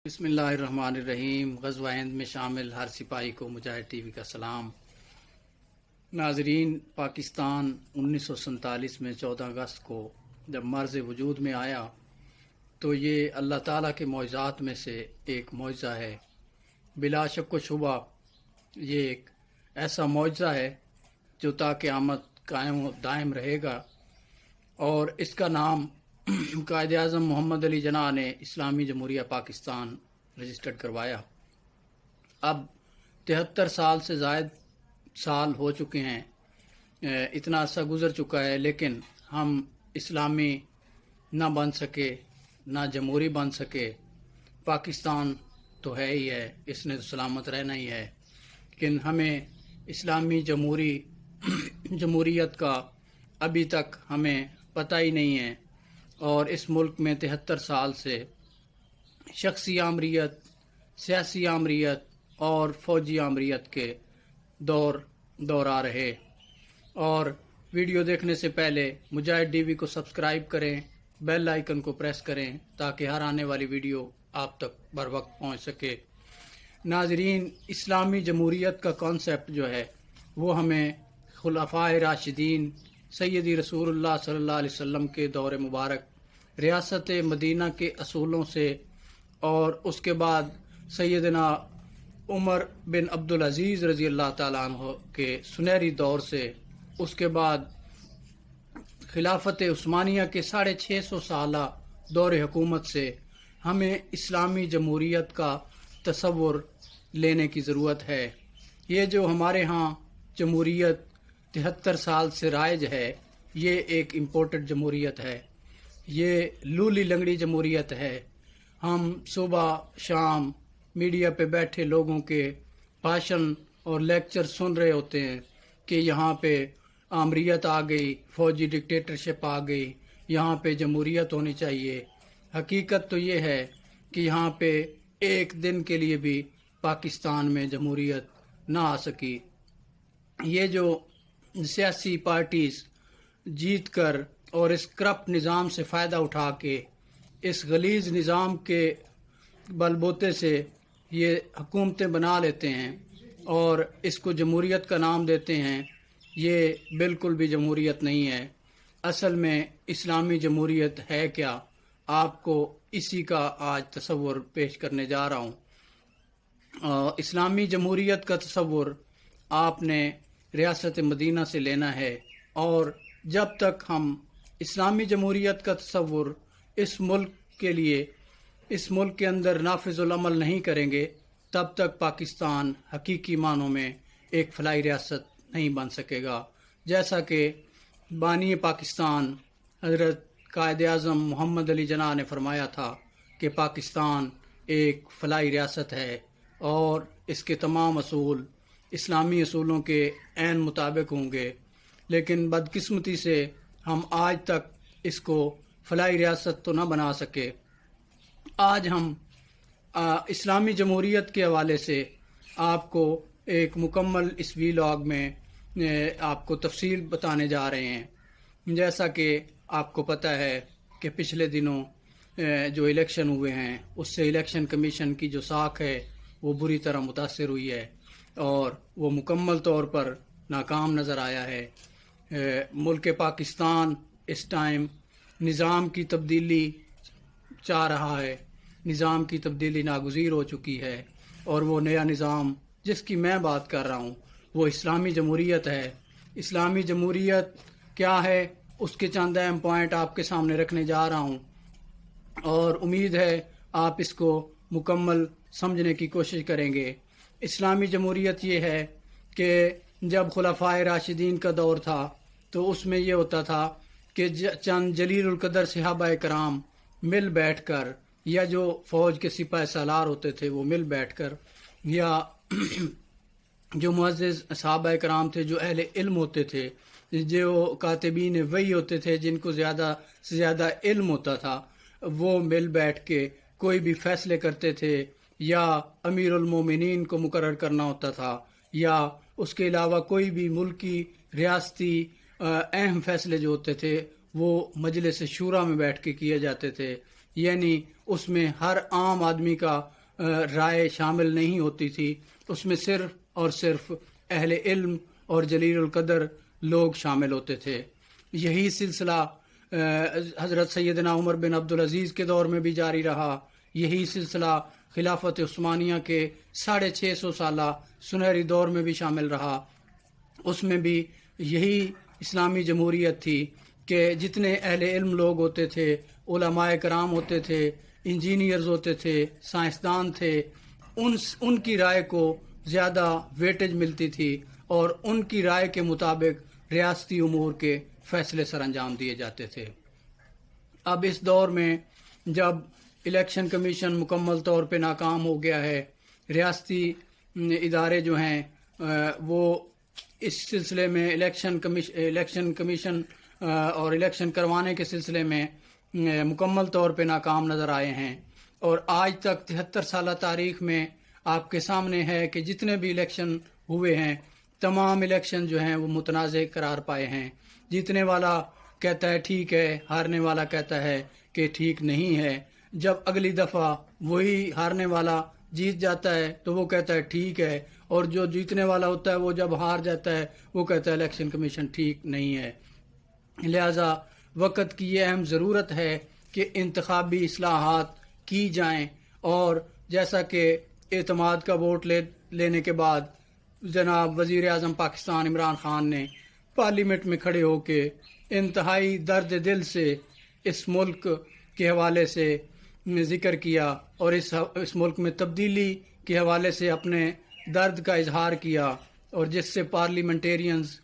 بسم اللہ الرحمن الرحیم۔ غزوہ ہند میں شامل ہر سپاہی کو مجاہد ٹی وی کا سلام۔ ناظرین، پاکستان 1947 میں 14 اگست کو جب مرز وجود میں آیا تو یہ اللہ تعالیٰ کے معجزات میں سے ایک معجزہ ہے۔ بلا شک و شبہ یہ ایک ایسا معجزہ ہے جو تا قیامت قائم و دائم رہے گا، اور اس کا نام قائد اعظم محمد علی جناح نے اسلامی جمہوریہ پاکستان رجسٹرڈ کروایا۔ اب 73 سال سے زائد سال ہو چکے ہیں، اتنا عرصہ گزر چکا ہے، لیکن ہم اسلامی نہ بن سکے، نہ جمہوری بن سکے۔ پاکستان تو ہے ہی ہے، اس نے تو سلامت رہنا ہی ہے، لیکن ہمیں اسلامی جمہوریت کا ابھی تک ہمیں پتہ ہی نہیں ہے، اور اس ملک میں 73 سال سے شخصی آمریت، سیاسی آمریت اور فوجی آمریت کے دور آ رہے۔ اور ویڈیو دیکھنے سے پہلے مجاہد ٹی وی کو سبسکرائب کریں، بیل آئیکن کو پریس کریں تاکہ ہر آنے والی ویڈیو آپ تک بر وقت پہنچ سکے۔ ناظرین، اسلامی جمہوریت کا کانسیپٹ جو ہے وہ ہمیں خلفائے راشدین سیدی رسول اللہ صلی اللہ علیہ وسلم کے دور مبارک، ریاست مدینہ کے اصولوں سے، اور اس کے بعد سیدنا عمر بن عبدالعزیز رضی اللہ تعالیٰ عنہ کے سنہری دور سے، اس کے بعد خلافت عثمانیہ کے 650 سالہ دور حکومت سے ہمیں اسلامی جمہوریت کا تصور لینے کی ضرورت ہے۔ یہ جو ہمارے ہاں جمہوریت 73 سال سے رائج ہے، یہ ایک امپورٹڈ جمہوریت ہے، یہ لولی لنگڑی جمہوریت ہے۔ ہم صبح شام میڈیا پہ بیٹھے لوگوں کے بھاشن اور لیکچر سن رہے ہوتے ہیں کہ یہاں پہ آمریت آ گئی، فوجی ڈکٹیٹرشپ آ گئی، یہاں پہ جمہوریت ہونی چاہیے۔ حقیقت تو یہ ہے کہ یہاں پہ ایک دن کے لیے بھی پاکستان میں جمہوریت نہ آ سکی۔ یہ جو سیاسی پارٹیز جیت کر اور اس کرپٹ نظام سے فائدہ اٹھا کے، اس غلیظ نظام کے بل بوتے سے یہ حکومتیں بنا لیتے ہیں اور اس کو جمہوریت کا نام دیتے ہیں، یہ بالکل بھی جمہوریت نہیں ہے۔ اصل میں اسلامی جمہوریت ہے کیا، آپ کو اسی کا آج تصور پیش کرنے جا رہا ہوں۔ اسلامی جمہوریت کا تصور آپ نے ریاست مدینہ سے لینا ہے، اور جب تک ہم اسلامی جمہوریت کا تصور اس ملک کے لیے، اس ملک کے اندر نافذ العمل نہیں کریں گے، تب تک پاکستان حقیقی معنوں میں ایک فلاحی ریاست نہیں بن سکے گا۔ جیسا کہ بانی پاکستان حضرت قائد اعظم محمد علی جناح نے فرمایا تھا کہ پاکستان ایک فلاحی ریاست ہے اور اس کے تمام اصول اسلامی اصولوں کے عین مطابق ہوں گے، لیکن بدقسمتی سے ہم آج تک اس کو فلاحی ریاست تو نہ بنا سکے۔ آج ہم اسلامی جمہوریت کے حوالے سے آپ کو ایک مکمل اس ویلاگ میں آپ کو تفصیل بتانے جا رہے ہیں۔ جیسا کہ آپ کو پتہ ہے کہ پچھلے دنوں جو الیکشن ہوئے ہیں، اس سے الیکشن کمیشن کی جو ساکھ ہے وہ بری طرح متاثر ہوئی ہے اور وہ مکمل طور پر ناکام نظر آیا ہے۔ ملک پاکستان اس ٹائم نظام کی تبدیلی چاہ رہا ہے، نظام کی تبدیلی ناگزیر ہو چکی ہے، اور وہ نیا نظام جس کی میں بات کر رہا ہوں وہ اسلامی جمہوریت ہے۔ اسلامی جمہوریت کیا ہے، اس کے چند اہم پوائنٹ آپ کے سامنے رکھنے جا رہا ہوں، اور امید ہے آپ اس کو مکمل سمجھنے کی کوشش کریں گے۔ اسلامی جمہوریت یہ ہے کہ جب خلفائے راشدین کا دور تھا تو اس میں یہ ہوتا تھا کہ چند جلیل القدر صحابہ کرام مل بیٹھ کر، یا جو فوج کے سپہ سالار ہوتے تھے وہ مل بیٹھ کر، یا جو معزز صحابہ کرام تھے، جو اہل علم ہوتے تھے، جو کاتبین وحی ہوتے تھے، جن کو زیادہ سے زیادہ علم ہوتا تھا، وہ مل بیٹھ کے کوئی بھی فیصلے کرتے تھے، یا امیر المومنین کو مقرر کرنا ہوتا تھا، یا اس کے علاوہ کوئی بھی ملکی ریاستی اہم فیصلے جو ہوتے تھے وہ مجلس شورا میں بیٹھ کے کیے جاتے تھے، یعنی اس میں ہر عام آدمی کا رائے شامل نہیں ہوتی تھی، اس میں صرف اور صرف اہل علم اور جلیل القدر لوگ شامل ہوتے تھے۔ یہی سلسلہ حضرت سیدنا عمر بن عبدالعزیز کے دور میں بھی جاری رہا، یہی سلسلہ خلافت عثمانیہ کے 650 سالہ سنہری دور میں بھی شامل رہا۔ اس میں بھی یہی اسلامی جمہوریت تھی کہ جتنے اہل علم لوگ ہوتے تھے، علماء کرام ہوتے تھے، انجینئرز ہوتے تھے، سائنسدان تھے، ان کی رائے کو زیادہ ویٹیج ملتی تھی اور ان کی رائے کے مطابق ریاستی امور کے فیصلے سر انجام دیے جاتے تھے۔ اب اس دور میں جب الیکشن کمیشن مکمل طور پہ ناکام ہو گیا ہے، ریاستی ادارے جو ہیں وہ اس سلسلے میں الیکشن کمیشن اور الیکشن کروانے کے سلسلے میں مکمل طور پہ ناکام نظر آئے ہیں، اور آج تک 73 سالہ تاریخ میں آپ کے سامنے ہے کہ جتنے بھی الیکشن ہوئے ہیں تمام الیکشن جو ہیں وہ متنازع قرار پائے ہیں۔ جیتنے والا کہتا ہے ٹھیک ہے، ہارنے والا کہتا ہے کہ ٹھیک نہیں ہے۔ جب اگلی دفعہ وہی ہارنے والا جیت جاتا ہے تو وہ کہتا ہے ٹھیک ہے، اور جو جیتنے والا ہوتا ہے وہ جب ہار جاتا ہے وہ کہتا ہے الیکشن کمیشن ٹھیک نہیں ہے۔ لہذا وقت کی یہ اہم ضرورت ہے کہ انتخابی اصلاحات کی جائیں، اور جیسا کہ اعتماد کا ووٹ لینے کے بعد جناب وزیر اعظم پاکستان عمران خان نے پارلیمنٹ میں کھڑے ہو کے انتہائی درد دل سے اس ملک کے حوالے سے ذکر کیا اور اس ملک میں تبدیلی کے حوالے سے اپنے درد کا اظہار کیا، اور جس سے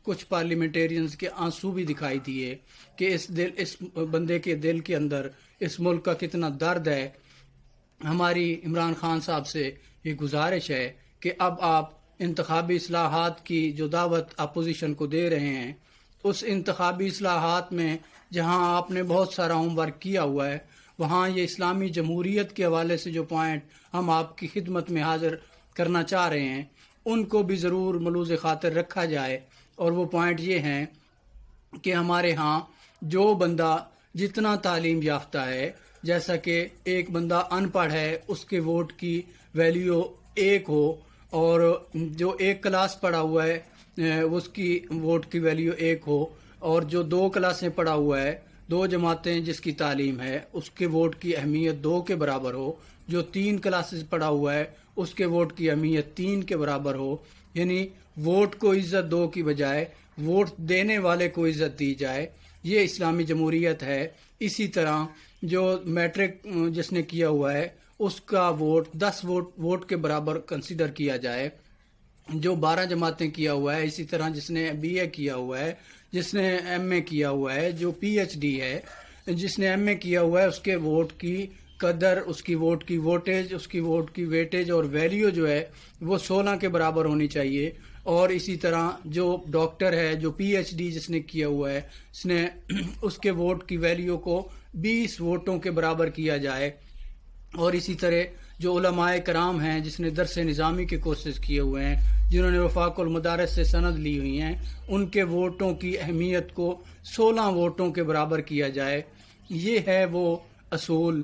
کچھ پارلیمنٹیرینز کے آنسو بھی دکھائی دیے کہ اس بندے کے دل کے اندر اس ملک کا کتنا درد ہے۔ ہماری عمران خان صاحب سے یہ گزارش ہے کہ اب آپ انتخابی اصلاحات کی جو دعوت اپوزیشن کو دے رہے ہیں، اس انتخابی اصلاحات میں جہاں آپ نے بہت سارا ہوم ورک کیا ہوا ہے، وہاں یہ اسلامی جمہوریت کے حوالے سے جو پوائنٹ ہم آپ کی خدمت میں حاضر کرنا چاہ رہے ہیں ان کو بھی ضرور ملوز خاطر رکھا جائے، اور وہ پوائنٹ یہ ہیں کہ ہمارے ہاں جو بندہ جتنا تعلیم یافتہ ہے، جیسا کہ ایک بندہ ان پڑھ ہے اس کے ووٹ کی ویلیو 1 ہو، اور جو 1 کلاس پڑھا ہوا ہے اس کی ووٹ کی ویلیو 1 ہو، اور جو 2 کلاسیں پڑھا ہوا ہے، 2 جماعتیں جس کی تعلیم ہے اس کے ووٹ کی اہمیت 2 کے برابر ہو، جو 3 کلاسز پڑھا ہوا ہے اس کے ووٹ کی اہمیت 3 کے برابر ہو، یعنی ووٹ کو عزت 2 کی بجائے ووٹ دینے والے کو عزت دی جائے۔ یہ اسلامی جمہوریت ہے۔ اسی طرح جو میٹرک جس نے کیا ہوا ہے اس کا ووٹ 10 ووٹ کے برابر کنسیڈر کیا جائے، جو 12 جماعتیں کیا ہوا ہے، اسی طرح جس نے بی اے کیا ہوا ہے، جس نے ایم اے کیا ہوا ہے، جو پی ایچ ڈی ہے، جس نے ایم اے کیا ہوا ہے، اس کے ووٹ کی قدر، اس کی ووٹ کی ووٹیج، اس کی ووٹ کی ویٹیج اور ویلیو جو ہے وہ 16 کے برابر ہونی چاہیے۔ اور اسی طرح جو ڈاکٹر ہے، جو پی ایچ ڈی جس نے کیا ہوا ہے، اس کے ووٹ کی ویلیو کو 20 ووٹوں کے برابر کیا جائے۔ اور اسی طرح جو علماء کرام ہیں جس نے درس نظامی کے کورسز کیے ہوئے ہیں، جنہوں نے وفاق المدارس سے سند لی ہوئی ہیں، ان کے ووٹوں کی اہمیت کو 16 ووٹوں کے برابر کیا جائے۔ یہ ہے وہ اصول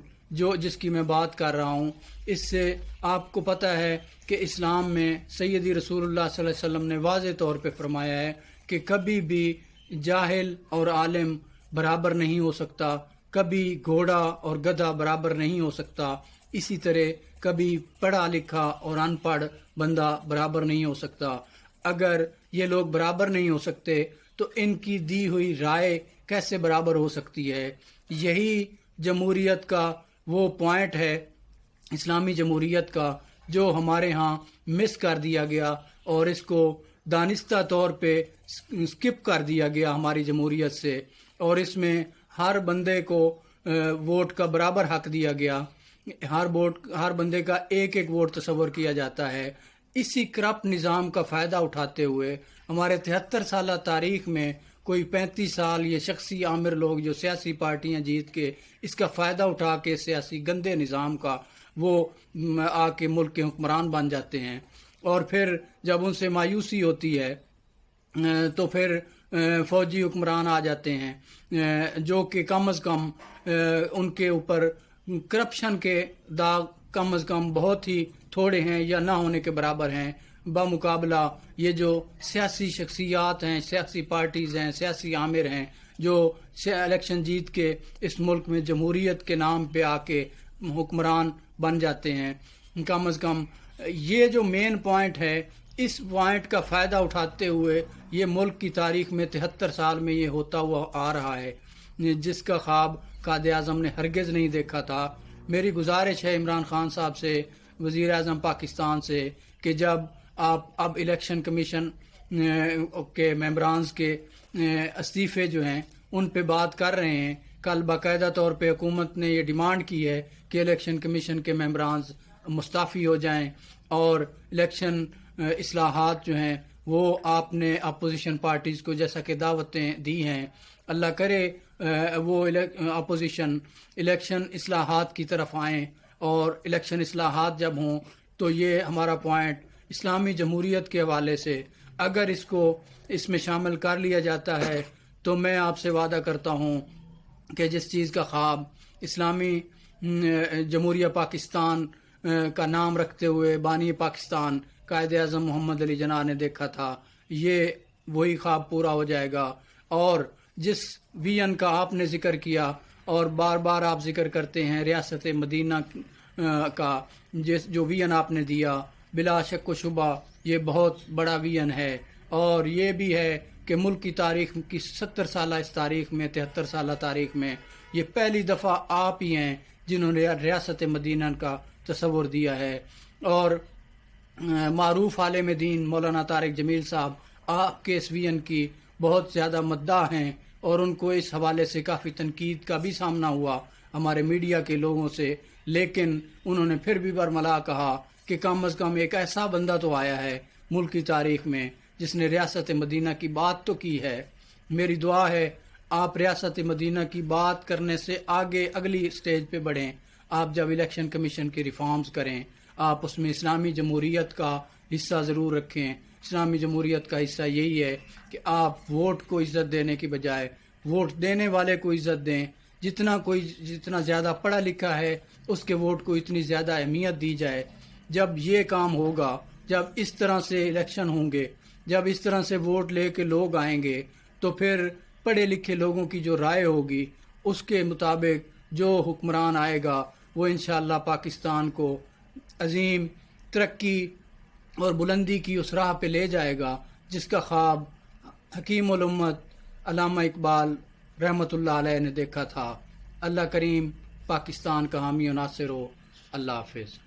جس کی میں بات کر رہا ہوں۔ اس سے آپ کو پتہ ہے کہ اسلام میں سیدی رسول اللہ صلی اللہ علیہ وسلم نے واضح طور پہ فرمایا ہے کہ کبھی بھی جاہل اور عالم برابر نہیں ہو سکتا، کبھی گھوڑا اور گدھا برابر نہیں ہو سکتا، اسی طرح کبھی پڑھا لکھا اور ان پڑھ بندہ برابر نہیں ہو سکتا۔ اگر یہ لوگ برابر نہیں ہو سکتے تو ان کی دی ہوئی رائے کیسے برابر ہو سکتی ہے؟ یہی جمہوریت کا وہ پوائنٹ ہے، اسلامی جمہوریت کا، جو ہمارے ہاں مس کر دیا گیا اور اس کو دانستہ طور پہ سکپ کر دیا گیا ہماری جمہوریت سے، اور اس میں ہر بندے کو ووٹ کا برابر حق دیا گیا، ہر بندے کا ایک ووٹ تصور کیا جاتا ہے۔ اسی کرپٹ نظام کا فائدہ اٹھاتے ہوئے ہمارے 73 سالہ تاریخ میں کوئی 35 سال یہ شخصی عامر لوگ جو سیاسی پارٹیاں جیت کے اس کا فائدہ اٹھا کے سیاسی گندے نظام کا وہ آ کے ملک کے حکمران بن جاتے ہیں، اور پھر جب ان سے مایوسی ہوتی ہے تو پھر فوجی حکمران آ جاتے ہیں جو کہ کم از کم ان کے اوپر کرپشن کے داغ کم از کم بہت ہی تھوڑے ہیں یا نہ ہونے کے برابر ہیں بمقابلہ یہ جو سیاسی شخصیات ہیں، سیاسی پارٹیز ہیں، سیاسی عامر ہیں جو الیکشن جیت کے اس ملک میں جمہوریت کے نام پہ آ کے حکمران بن جاتے ہیں۔ کم از کم یہ جو مین پوائنٹ ہے، اس پوائنٹ کا فائدہ اٹھاتے ہوئے یہ ملک کی تاریخ میں 73 سال میں یہ ہوتا ہوا آ رہا ہے، جس کا خواب قائد اعظم نے ہرگز نہیں دیکھا تھا۔ میری گزارش ہے عمران خان صاحب سے، وزیر اعظم پاکستان سے، کہ جب آپ اب الیکشن کمیشن کے ممبرانز کے استعفے جو ہیں ان پہ بات کر رہے ہیں، کل باقاعدہ طور پہ حکومت نے یہ ڈیمانڈ کی ہے کہ الیکشن کمیشن کے ممبرانز مستعفی ہو جائیں اور الیکشن اصلاحات جو ہیں وہ آپ نے اپوزیشن پارٹیز کو جیسا کہ دعوتیں دی ہیں، اللہ کرے وہ اپوزیشن الیکشن اصلاحات کی طرف آئیں، اور الیکشن اصلاحات جب ہوں تو یہ ہمارا پوائنٹ اسلامی جمہوریت کے حوالے سے اگر اس میں شامل کر لیا جاتا ہے تو میں آپ سے وعدہ کرتا ہوں کہ جس چیز کا خواب اسلامی جمہوریہ پاکستان کا نام رکھتے ہوئے بانی پاکستان قائد اعظم محمد علی جناح نے دیکھا تھا، یہ وہی خواب پورا ہو جائے گا۔ اور جس ویژن کا آپ نے ذکر کیا اور بار بار آپ ذکر کرتے ہیں ریاست مدینہ کا، جو ویژن آپ نے دیا، بلا شک و شبہ یہ بہت بڑا ویژن ہے، اور یہ بھی ہے کہ ملک کی تاریخ کی 70 سالہ اس تاریخ میں، 73 سالہ تاریخ میں یہ پہلی دفعہ آپ ہی ہیں جنہوں نے ریاست مدینہ کا تصور دیا ہے۔ اور معروف عالم دین مولانا طارق جمیل صاحب آپ کے اس ویژن کی بہت زیادہ مداح ہیں، اور ان کو اس حوالے سے کافی تنقید کا بھی سامنا ہوا ہمارے میڈیا کے لوگوں سے، لیکن انہوں نے پھر بھی برملا کہا کہ کم از کم ایک ایسا بندہ تو آیا ہے ملک کی تاریخ میں جس نے ریاست مدینہ کی بات تو کی ہے۔ میری دعا ہے آپ ریاست مدینہ کی بات کرنے سے آگے اگلی سٹیج پہ بڑھیں، آپ جب الیکشن کمیشن کی ریفارمز کریں آپ اس میں اسلامی جمہوریت کا حصہ ضرور رکھیں۔ اسلامی جمہوریت کا حصہ یہی ہے کہ آپ ووٹ کو عزت دینے کی بجائے ووٹ دینے والے کو عزت دیں، جتنا زیادہ پڑھا لکھا ہے اس کے ووٹ کو اتنی زیادہ اہمیت دی جائے۔ جب یہ کام ہوگا، جب اس طرح سے الیکشن ہوں گے، جب اس طرح سے ووٹ لے کے لوگ آئیں گے، تو پھر پڑھے لکھے لوگوں کی جو رائے ہوگی اس کے مطابق جو حکمران آئے گا وہ انشاءاللہ پاکستان کو عظیم ترقی اور بلندی کی اس راہ پہ لے جائے گا جس کا خواب حکیم الامت علامہ اقبال رحمۃ اللہ علیہ نے دیکھا تھا۔ اللہ کریم پاکستان کا حامی و ناصر ہو۔ اللہ حافظ۔